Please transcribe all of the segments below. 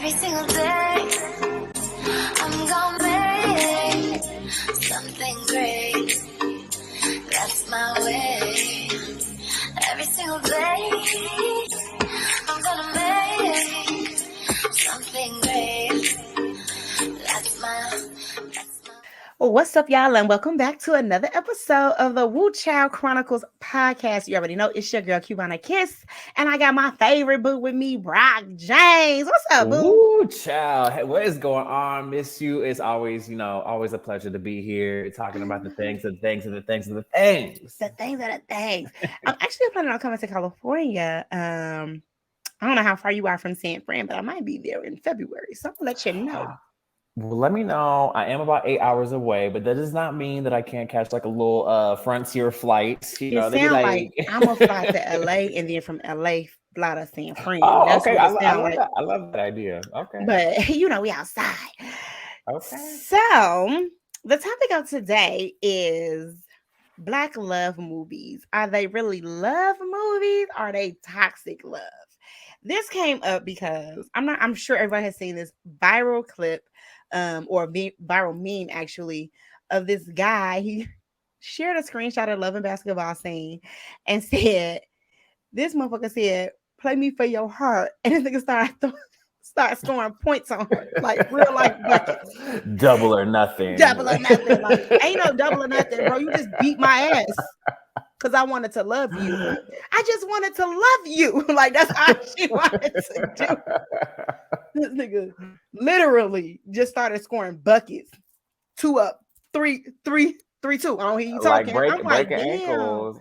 Every single day, I'm gonna make something great. That's my way. Every single day, I'm gonna make something great. That's my. Well, what's up, y'all, and welcome back to another episode of the Woo Child Chronicles podcast. You already know it's your girl, Cubana Kiss, and I got my favorite boo with me, Broc James. What's up, boo? Woo, child. Hey, what is going on? Miss you. It's always, always a pleasure to be here talking about the things and things and the things and the things. The things are the things. I'm actually planning on coming to California. I don't know how far you are from San Fran, but I might be there in February, so I'm gonna let you know. Well, let me know. I am about 8 hours away, but that does not mean that I can't catch like a little frontier flight. It sounds like I'm gonna fly to LA and then from LA fly to San Fran. Oh, That's okay. what I it sounds love like. that. I love that idea. Okay. But we outside. Okay. So the topic of today is Black love movies. Are they really love movies? Are they toxic love? This came up because I'm sure everyone has seen this viral clip or viral meme actually of this guy. He shared a screenshot of Love and Basketball scene and said, this motherfucker said, play me for your heart. And this nigga start scoring points on her, like real life buckets. Double or nothing. Double or nothing. Like, ain't no double or nothing, bro. You just beat my ass because I wanted to love you. I just wanted to love you. Like, that's all she wanted to do. This nigga literally just started scoring buckets. 2 up, 3, 2. I don't hear you talking. Like breaking damn. ankles.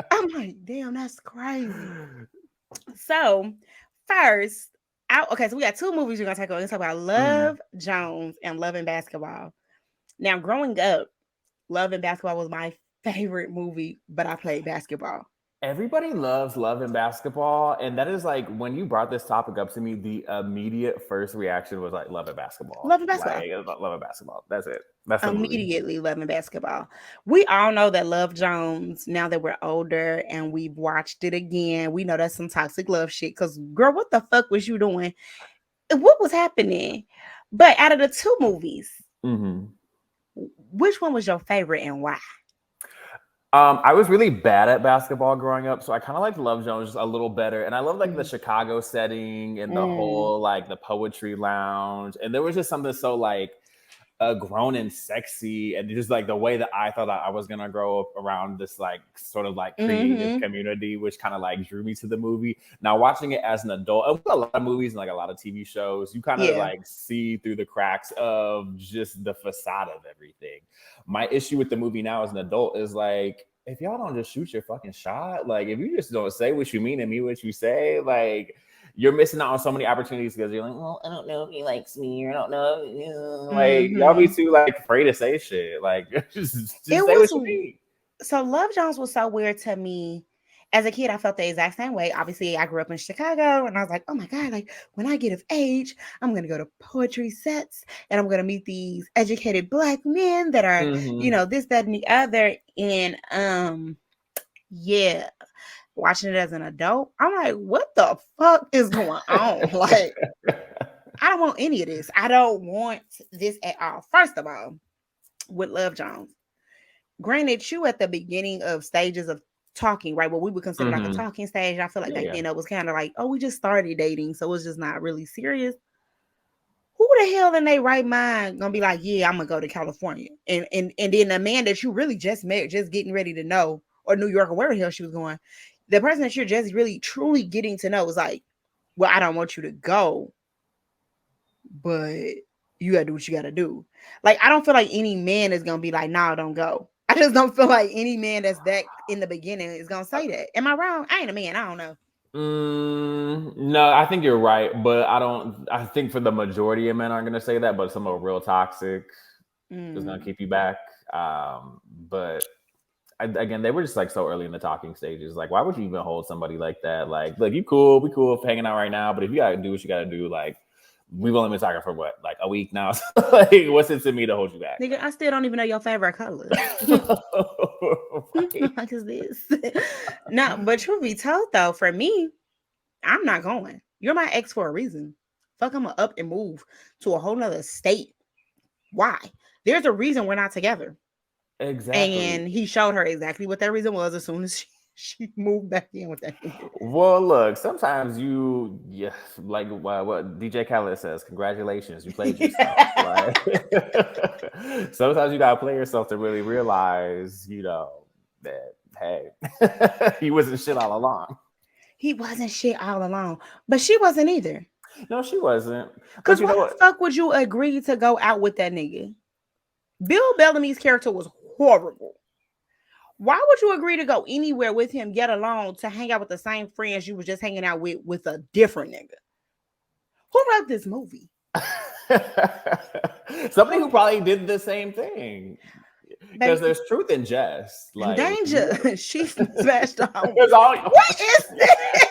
I'm like, damn, that's crazy. So first, so we got 2 movies we're gonna talk about. We're gonna talk about Love Jones and Love and Basketball. Now, growing up, Love and Basketball was my favorite movie, but I played basketball. Everybody loves Love and Basketball, and that is like when you brought this topic up to me, the immediate first reaction was like Love and Basketball. Love and Basketball. Like, Love and Basketball. That's it. That's the immediately Love and Basketball. We all know that Love Jones, now that we're older and we've watched it again, we know that's some toxic love shit. Because, girl, what the fuck was you doing? What was happening? But out of the 2 movies, which one was your favorite and why? I was really bad at basketball growing up, so I kind of liked Love Jones just a little better. And I love like the Chicago setting and the whole like the poetry lounge. And there was just something so like grown and sexy, and just like the way that I thought that I was gonna grow up around this like sort of like creative community, which kind of like drew me to the movie. Now watching it as an adult, and with a lot of movies and like a lot of TV shows, you kind of like see through the cracks of just the facade of everything. My issue with the movie now as an adult is like, if y'all don't just shoot your fucking shot, like if you just don't say what you mean and mean what you say, like you're missing out on so many opportunities because you're like, well, I don't know if he likes me, or I don't know. Like, y'all be too like afraid to say shit. Like, just say what you mean. So Love Jones was so weird to me. As a kid, I felt the exact same way. Obviously, I grew up in Chicago, and I was like, oh my God, like when I get of age, I'm going to go to poetry sets, and I'm going to meet these educated Black men that are, this, that, and the other. And yeah. Watching it as an adult, I'm like, what the fuck is going on? Like, I don't want any of this. I don't want this at all. First of all, with Love Jones, granted, you at the beginning of stages of talking, right? What we would consider like a talking stage. I feel like back then it was kind of like, oh, we just started dating, so it's just not really serious. Who the hell in their right mind gonna be like, yeah, I'm gonna go to California, and then the man that you really just met, just getting ready to know, or New York, or where the hell she was going, the person that you're just really truly getting to know is like, well, I don't want you to go, but you gotta do what you gotta do. Like, I don't feel like any man is gonna be like, no, don't go. I just don't feel like any man that's that in the beginning is gonna say that. Am I wrong? I ain't a man. I don't know. No, I think you're right, but I think for the majority of men aren't gonna say that, but some are real toxic is gonna keep you back. But again, they were just like so early in the talking stages. Like, why would you even hold somebody like that? Like, look, we cool for hanging out right now, but if you gotta do what you gotta do, like, we've only been talking for what, like a week now. So, like, what's it to me to hold you back? Nigga, I still don't even know your favorite color. What is this? No, but truth be told, though, for me, I'm not going. You're my ex for a reason. Fuck, I'm gonna up and move to a whole nother state. Why? There's a reason we're not together. Exactly. And he showed her exactly what that reason was as soon as she moved back in with that nigga. Well, look, sometimes yeah, like what DJ Khaled says, congratulations, you played yourself. Like, sometimes you gotta play yourself to really realize, that hey, he wasn't shit all along. He wasn't shit all along, but she wasn't either. No, she wasn't. But Cause you why know the what? fuck would you agree to go out with that nigga? Bill Bellamy's character was horrible. Why would you agree to go anywhere with him, get alone, to hang out with the same friends you was just hanging out with a different nigga? Who wrote this movie? Somebody who probably did the same thing. Because Baby, there's truth in jest. Like, danger. She smashed the home. it's all, What is this?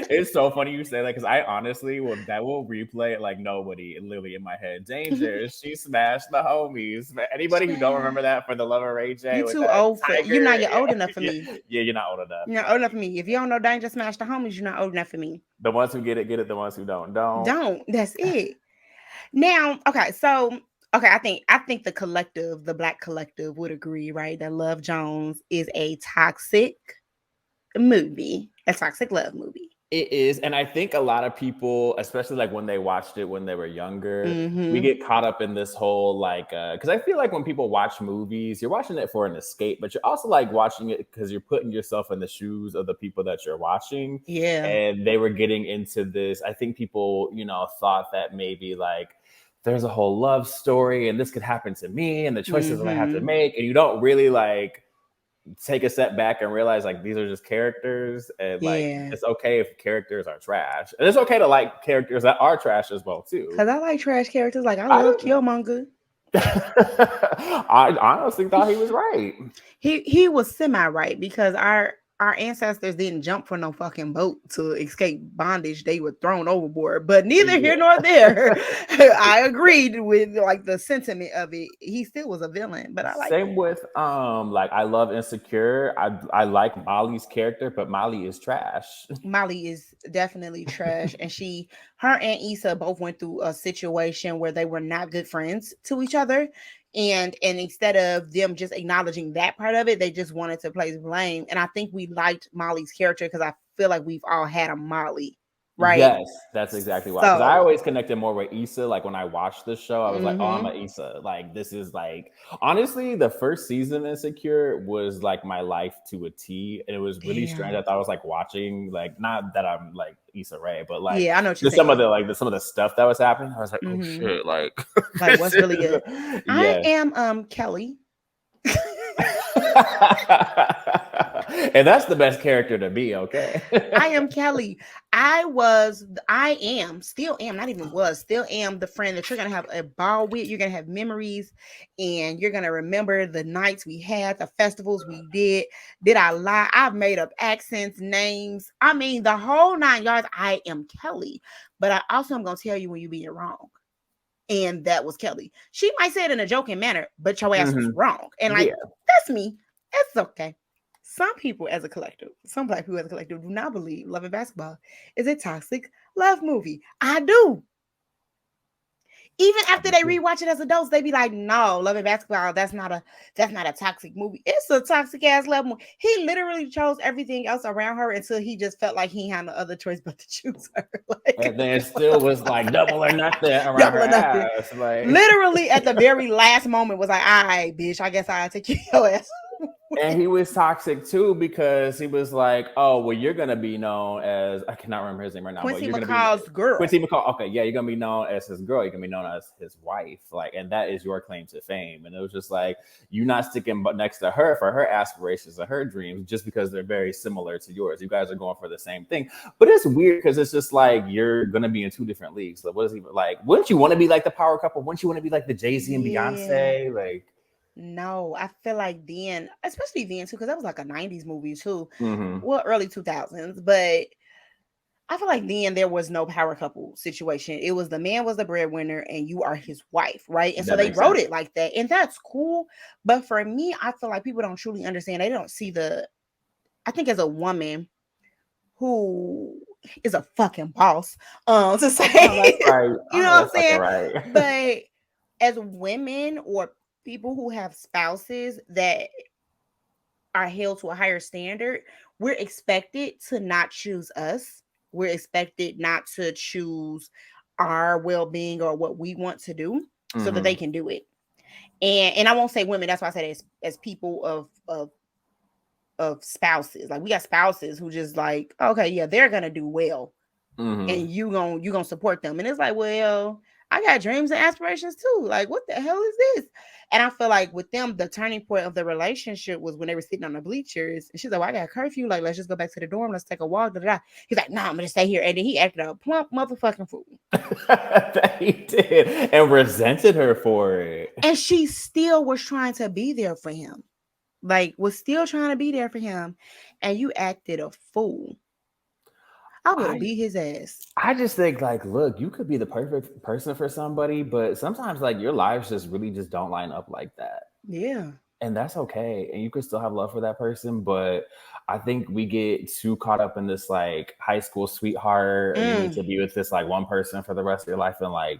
it's so funny you say that because I honestly will replay it like nobody literally in my head. Danger, she smashed the homies. Anybody who don't remember that, for the love of Ray J, You with too that old for tiger, you're old enough for me. Yeah, you're not old enough. You're not old enough for me. If you don't know Danger Smash the Homies, you're not old enough for me. The ones who get it. The ones who don't. Don't. That's it. Now, okay, so I think the Black collective would agree, right? That Love Jones is a toxic movie, a toxic love movie. It is, and I think a lot of people, especially like when they watched it when they were younger, we get caught up in this whole like, because I feel like when people watch movies, you're watching it for an escape, but you're also like watching it because you're putting yourself in the shoes of the people that you're watching. Yeah, and they were getting into this. I think people, thought that maybe like there's a whole love story, and this could happen to me, and the choices that I have to make, and you don't really like take a step back and realize like these are just characters, and like it's okay if characters are trash, and it's okay to like characters that are trash as well too. Because I like trash characters. Like I love Killmonger. I honestly thought he was right. He was semi right because our ancestors didn't jump for no fucking boat to escape bondage. They were thrown overboard. But neither here nor there. I agreed with like the sentiment of it. He still was a villain, but I like same with like I love Insecure. I like Molly's character, but Molly is trash. Molly is definitely trash, and her and Issa both went through a situation where they were not good friends to each other. And instead of them just acknowledging that part of it, they just wanted to place blame. And I think we liked Molly's character because I feel like we've all had a Molly, right? Yes, that's exactly why. Because I always connected more with Issa. Like when I watched the show, I was like, oh, I'm a Issa. Like this is like, honestly, the first season of Insecure was like my life to a T. And it was really strange. I thought I was like watching, like, not that I'm like Issa Rae, but like, I know what you're some of the stuff that was happening. I was like, oh shit, like what's really good. I am Kelly. And that's the best character to be, okay? I am Kelly. Still am the friend that you're going to have a ball with. You're going to have memories, and you're going to remember the nights we had, the festivals we did. Did I lie? I've made up accents, names. I mean, the whole 9 yards. I am Kelly. But I also am going to tell you when you're being wrong. And that was Kelly. She might say it in a joking manner, but your ass was wrong. And like, that's me. It's okay. Some people as a collective, some Black people as a collective do not believe Love and Basketball is a toxic love movie. I do. Even after they rewatch it as adults, they be like, no, Love and Basketball, that's not a toxic movie. It's a toxic ass love movie. He literally chose everything else around her until he just felt like he had no other choice but to choose her. Like, and then it still was like double or nothing around her ass. Like, literally at the very last moment was like, all right, bitch, I guess I'll take your ass. And he was toxic too because he was like, "Oh, well, you're gonna be known as I cannot remember his name right now. Quincy McCall's girl. Quincy McCall. Okay, yeah, you're gonna be known as his girl. You're gonna be known as his wife. Like, and that is your claim to fame. And it was just like you not sticking next to her for her aspirations and her dreams just because they're very similar to yours. You guys are going for the same thing. But it's weird because it's just like you're gonna be in two different leagues. Like, what is he like? Wouldn't you want to be like the power couple? Wouldn't you want to be like the Jay-Z and Beyonce? Like. No, I feel like then, especially then too, because that was like a 90s movie too. Well, early 2000s, but I feel like then there was no power couple situation. It was the man was the breadwinner and you are his wife, right? And so they wrote it like that, and that's cool. But for me, I feel like people don't truly understand. They don't see I think as a woman who is a fucking boss. To say, I know that's right. you I know know what I'm that's fucking saying? right. But as women or people who have spouses that are held to a higher standard, we're expected to not choose us. We're expected not to choose our well-being or what we want to do so that they Hmm. can do it. And I won't say women, that's why I said as people of spouses. Like we got spouses who just like, okay, yeah, they're gonna do well Hmm. and you gonna support them. And it's like, well, I got dreams and aspirations too. Like, what the hell is this? And I feel like with them, the turning point of the relationship was when they were sitting on the bleachers. And she's like, well, I got a curfew. Like, let's just go back to the dorm. Let's take a walk. Da, da, da. He's like, nah, I'm gonna stay here. And then he acted a plump motherfucking fool. That he did and resented her for it. And she still was trying to be there for him. Like, was still trying to be there for him. And you acted a fool. I would have I beat his ass. I just think like, look, you could be the perfect person for somebody, but sometimes like your lives just really just don't line up like that. Yeah. And that's okay. And you can still have love for that person. But I think we get too caught up in this like high school sweetheart, or you need Mm, to be with this like one person for the rest of your life. And like,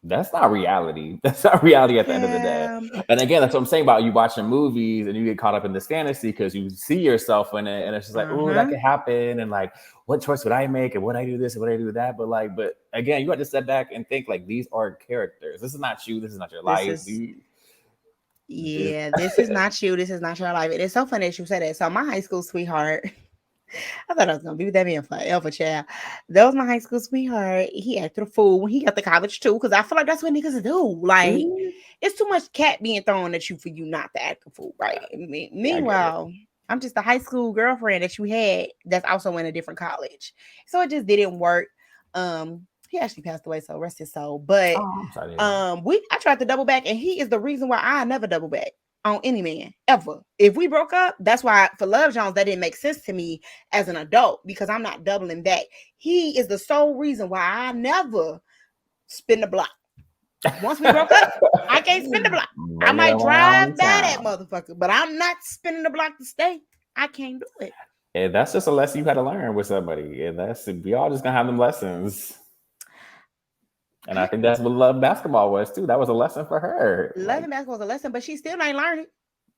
that's not reality. That's not reality at the end of the day. yeah. And again, that's what I'm saying about you watching movies and you get caught up in this fantasy because you see yourself in it. And it's just like, oh, that Uh-huh. could happen. And like, what choice would I make? And would I do this? And would I do that? But like, but again, you have to step back and think like, these are characters. This is not you. This is not your This life. is This, Yeah, this is not you. This is not your life. It is so funny that you said that. So my high school sweetheart, I thought I was gonna be with that man forever, child. That was my high school sweetheart. He acted a fool when he got to college too, because I feel like that's what niggas do. Like, Mhm. it's too much cat being thrown at you for you not to act a fool, right? Yeah, I get it. Meanwhile, I'm just a high school girlfriend that you had that's also in a different college, so it just didn't work. He actually passed away, so rest his soul. But Oh, I'm sorry to hear that. I tried to double back, and he is the reason why I never double back on any man ever. If we broke up, that's why for Love Jones that didn't make sense to me as an adult because I'm not doubling back. He is the sole reason why I never spin the block. Once we broke up, I can't spin the block. I Bring it might drive around by that town. motherfucker, but I'm not spinning the block to stay. I can't do it. And that's just a lesson you had to learn with somebody. And that's, we all just gonna have them lessons. And I think that's what love basketball was too. That was a lesson for her. Like, Loving basketball was a lesson, but she still ain't learning.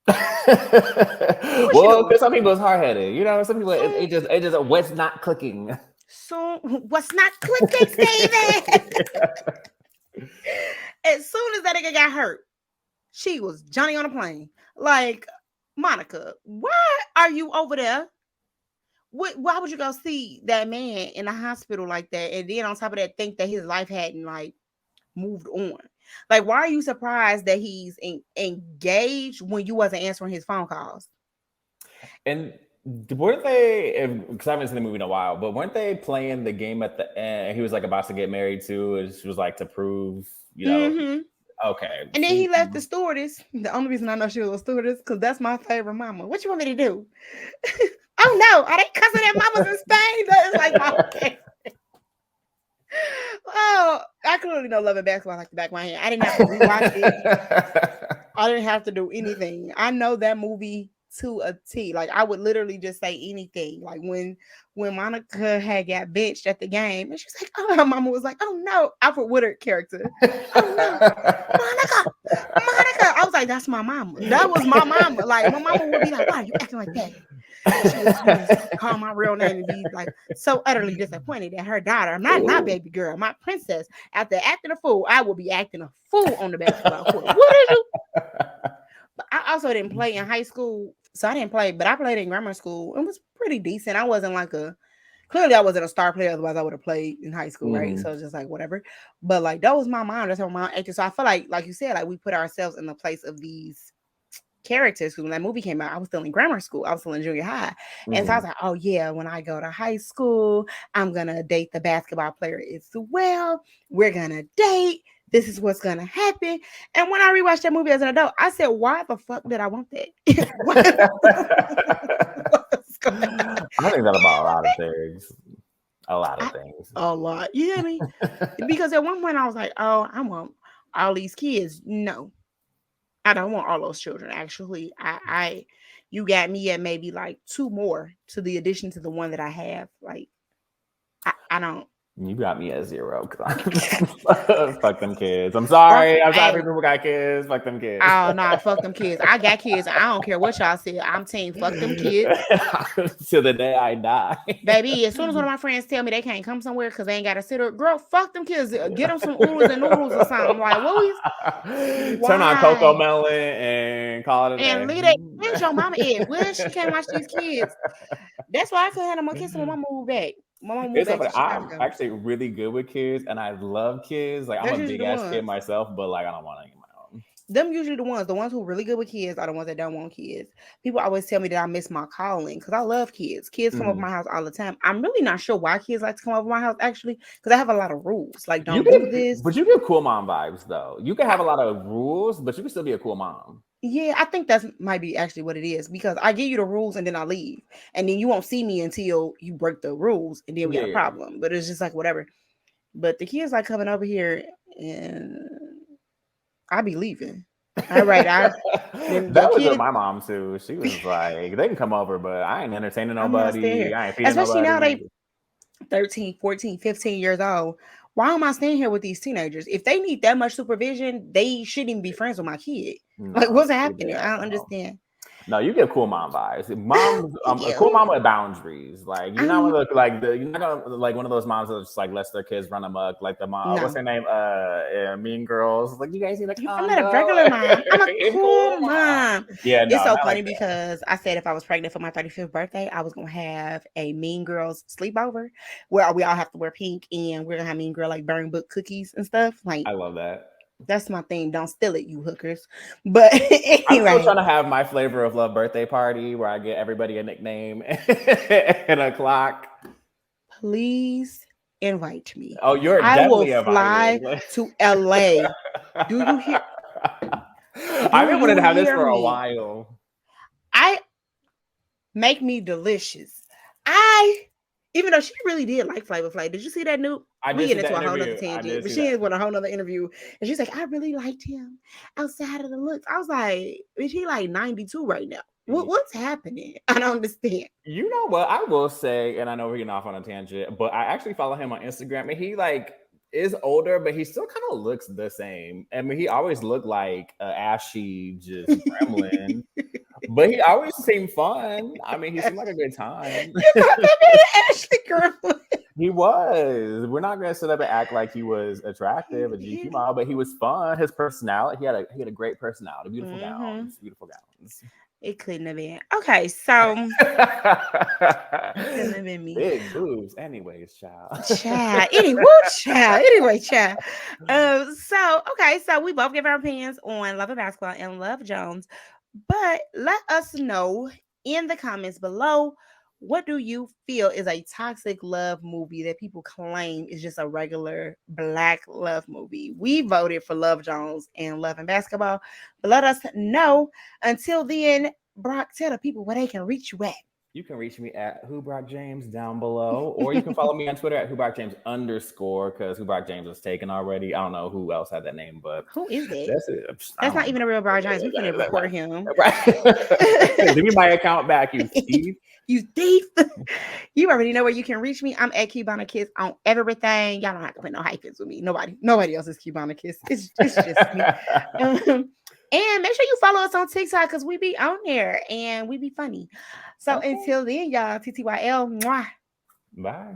What she well, do? because some people is hard headed. You know, some people Soon, it just what's not clicking. soon, what's not clicking, Steven? As soon as that nigga got hurt, she was Johnny on a plane. Like, Monica, why are you over there? Why would you go see that man in a hospital like that? And then on top of that, think that his life hadn't like moved on. Like, why are you surprised that he's engaged when you wasn't answering his phone calls? And weren't they? Because I haven't seen the movie in a while, but weren't they playing the game at the end? He was like about to get married too. It was like to prove, you know. Mm-hmm. Okay, And then see, he left the stewardess. The only reason I know she was a stewardess because that's my favorite mama. What you want me to do? Oh no, are they cussing at mamas in Spain? That is like my favorite. Oh, I clearly know Love and Basketball like the back of my hand. I didn't have to rewatch it. I didn't have to do anything. I know that movie to a T. Like I would literally just say anything. Like when Monica had got benched at the game, and she's like, "Oh," her mama was like, "Oh no," Alfred Woodard character. "Oh no, Monica, Monica." I was like, "That's my mama. That was my mama." Like my mama would be like, "Why are you acting like that?" And she would call my real name and be like so utterly disappointed that her daughter, not my baby girl, my princess, after acting a fool, I will be acting a fool on the basketball court. What did you? But I also didn't play in high school, so I didn't play, but I played in grammar school. It was pretty decent. I wasn't like clearly I wasn't a star player, otherwise I would have played in high school, right? Mhm. So it's just like whatever. But like that was my mom. That's how my mom acted. So I feel like you said, like we put ourselves in the place of these characters who when that movie came out, I was still in grammar school. I was still in junior high. And so I was Mhm. like, oh yeah, when I go to high school, I'm gonna date the basketball player as well. We're gonna date. This is what's gonna happen. And when I rewatched that movie as an adult, I said, why the fuck did I want that? What's going on? I think that about a lot of things. A lot of I, things. a lot. You hear me? Because at one point I was like, oh, I want all these kids. No, I don't want all those children. Actually, you got me at maybe like two more to the addition to the one that I have. Like I don't. You got me at 0. Fuck them kids. I'm sorry. I'm sorry Hey, people got kids. Fuck them kids. oh no, fuck them kids. I got kids. I don't care what y'all say. I'm team fuck them kids. Till the day I die. Baby, as soon as one of my friends tell me they can't come somewhere because they ain't got a sitter, girl, fuck them kids. Get them some oodles and noodles or something. Like, what we? Turn on Coco Why? Melon and call it a And day. leave that. Where's your mama at? Where she can't watch these kids? That's why I couldn't have no more kids when my mom moved back. My mom moved It's back something to I'm Chicago. actually really good with kids, and I love kids. Like I'm That's a usually big the ass kid ones. myself, but like I don't want any of my own. Them usually the ones. The ones who are really good with kids are the ones that don't want kids. People always tell me that I miss my calling because I love kids. Kids come over my house all the time. I'm really not sure why kids like to come over my house actually because I have a lot of rules. Like, You don't do can, this. but you give cool mom vibes though. You can have a lot of rules, but you can still be a cool mom. Yeah, I think that's might be actually what it is because I give you the rules and then I leave, and then you won't see me until you break the rules, and then we got a Yeah. problem. But it's just like whatever. But the kids like coming over here, and I be leaving. All right, then the That was with kids. my mom too. She was like, they can come over, but I ain't entertaining I'm not staying nobody. here, I ain't feeding especially now nobody. they 13, 14, 15 years old. Why am I staying here with these teenagers? If they need that much supervision, they shouldn't even be friends with my kid. Like, No, what's too happening? I bad. don't understand. No, you get cool mom vibes. Moms, Thank a cool you. mom with boundaries. Like you're not I'm one of the, like the, you're not gonna like one of those moms that just like lets their kids run amok. Like the mom, what's no. her name? Mean Girls. Like you guys need to I'm calm not a down. regular mom. I'm a You're cool cool mom. mom. Yeah, It's no, so not funny like that. because I said if I was pregnant for my 35th birthday, I was gonna have a Mean Girls sleepover where we all have to wear pink and we're gonna have Mean Girl like burn book cookies and stuff. Like I love that. that's my thing. Don't steal it, you hookers. But I'm still anyway, trying to have my flavor of love birthday party where I get everybody a nickname and a clock. please invite me. Oh, you're I will definitely fly invited. to LA. Do you hear? I've Do been wanting you to have this hear for a me? while. I make me delicious. I even though she really did like Flavor Flav. Did you see that new? I We did get see into that a whole nother interview. I tangent, did but see she that. went a whole nother interview and she's like, I really liked him outside of the looks. I was like, is he like 92 right now? What's happening? I don't understand. You know what? I will say, and I know we're getting off on a tangent, but I actually follow him on Instagram, and he like is older, but he still kind of looks the same. I mean, he always looked like an ashy, just gremlin, but he always seemed fun. I mean, he seemed like a good time. You called that man Ashley Gremlin. He was. We're not gonna sit up and act like he was attractive, a GQ model, but he was fun. His personality, he had a great personality. Beautiful Mm-hmm. gowns, beautiful gowns. It couldn't have been. Okay, so it couldn't have been me. Big boobs, anyways, child. Child. Anyway, child. Anyway, child. So we both give our opinions on Love and Basketball and Love Jones. But let us know in the comments below, what do you feel is a toxic love movie that people claim is just a regular black love movie? We voted for Love Jones and Love and Basketball. But let us know. Until then, Brock, tell the people where they can reach you at. You can reach me at Broc James down below, or you can follow me on Twitter at Broc James _ because Broc James was taken already. I don't know who else had that name, but Who is that? that's it. That's not even a real Brock James. We finna report him. Right. Give me my account back, you thief. You thief. You already know where you can reach me. I'm at Cubana Kiss on everything. Y'all don't have to put no hyphens with me. Nobody else is Cubana Kiss. It's just me. And make sure you follow us on TikTok because we be on there and we be funny. So until then, y'all, TTYL. Mwah. Bye.